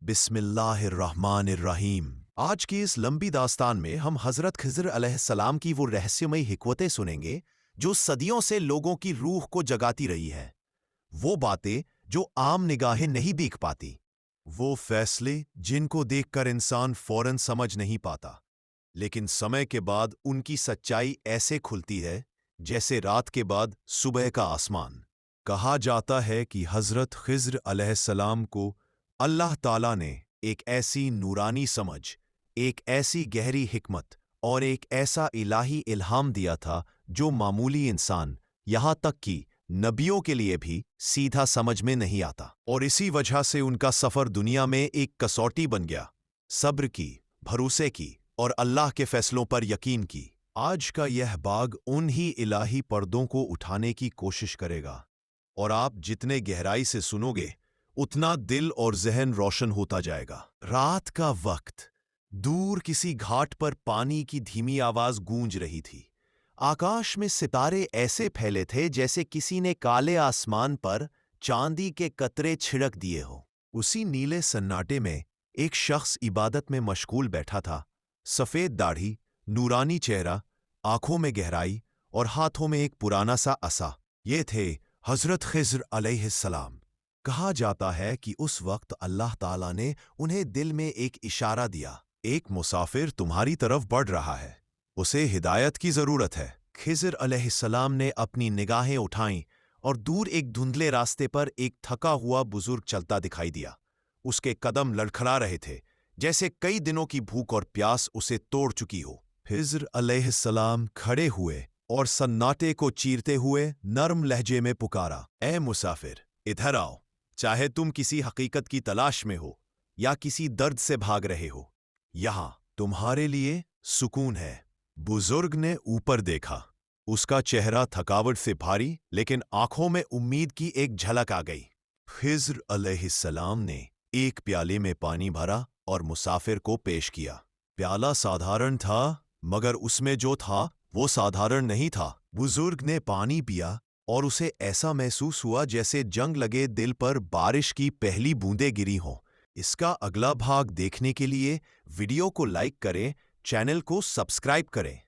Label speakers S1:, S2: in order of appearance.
S1: बिस्मिल्लाहिर्रहमानिर्रहीम। आज की इस लंबी दास्तान में हम हजरत खिज़र अलैहिस्सलाम की वो रहस्यमयी हिकमतें सुनेंगे जो सदियों से लोगों की रूह को जगाती रही है। वो बातें जो आम निगाहें नहीं देख पाती, वो फैसले जिनको देखकर इंसान फौरन समझ नहीं पाता, लेकिन समय के बाद उनकी सच्चाई ऐसे खुलती है जैसे रात के बाद सुबह का आसमान। कहा जाता है कि हजरत खिज़र अलैहिस्सलाम को अल्लाह ताला ने एक ऐसी नूरानी समझ, एक ऐसी गहरी हिकमत और एक ऐसा इलाही इल्हाम दिया था जो मामूली इंसान, यहाँ तक कि नबियों के लिए भी सीधा समझ में नहीं आता। और इसी वजह से उनका सफ़र दुनिया में एक कसौटी बन गया, सब्र की, भरोसे की और अल्लाह के फैसलों पर यकीन की। आज का यह बाग उन ही इलाही पर्दों को उठाने की कोशिश करेगा, और आप जितने गहराई से सुनोगे उतना दिल और ज़हन रोशन होता जाएगा। रात का वक्त, दूर किसी घाट पर पानी की धीमी आवाज़ गूंज रही थी। आकाश में सितारे ऐसे फैले थे जैसे किसी ने काले आसमान पर चांदी के कतरे छिड़क दिए हो। उसी नीले सन्नाटे में एक शख्स इबादत में मशगूल बैठा था। सफ़ेद दाढ़ी, नूरानी चेहरा, आंखों में गहराई और हाथों में एक पुराना सा असा। ये थे हज़रत खिज़र अलैहिस्सलाम। कहा जाता है कि उस वक्त अल्लाह ताला ने उन्हें दिल में एक इशारा दिया, एक मुसाफिर तुम्हारी तरफ बढ़ रहा है, उसे हिदायत की ज़रूरत है। खिज़र अलैहिस्सलाम ने अपनी निगाहें उठाईं और दूर एक धुंधले रास्ते पर एक थका हुआ बुजुर्ग चलता दिखाई दिया। उसके कदम लड़खड़ा रहे थे जैसे कई दिनों की भूख और प्यास उसे तोड़ चुकी हो। खिज़र अलैहिस्सलाम खड़े हुए और सन्नाटे को चीरते हुए नरम लहजे में पुकारा, ए मुसाफिर, इधर आओ। चाहे तुम किसी हकीकत की तलाश में हो या किसी दर्द से भाग रहे हो, यहां तुम्हारे लिए सुकून है। बुजुर्ग ने ऊपर देखा। उसका चेहरा थकावट से भारी, लेकिन आंखों में उम्मीद की एक झलक आ गई। खिज़र अलैहिस्सलाम ने एक प्याले में पानी भरा और मुसाफिर को पेश किया। प्याला साधारण था, मगर उसमें जो था वो साधारण नहीं था। बुजुर्ग ने पानी पिया और उसे ऐसा महसूस हुआ जैसे जंग लगे दिल पर बारिश की पहली बूंदें गिरी हों। इसका अगला भाग देखने के लिए वीडियो को लाइक करें, चैनल को सब्सक्राइब करें।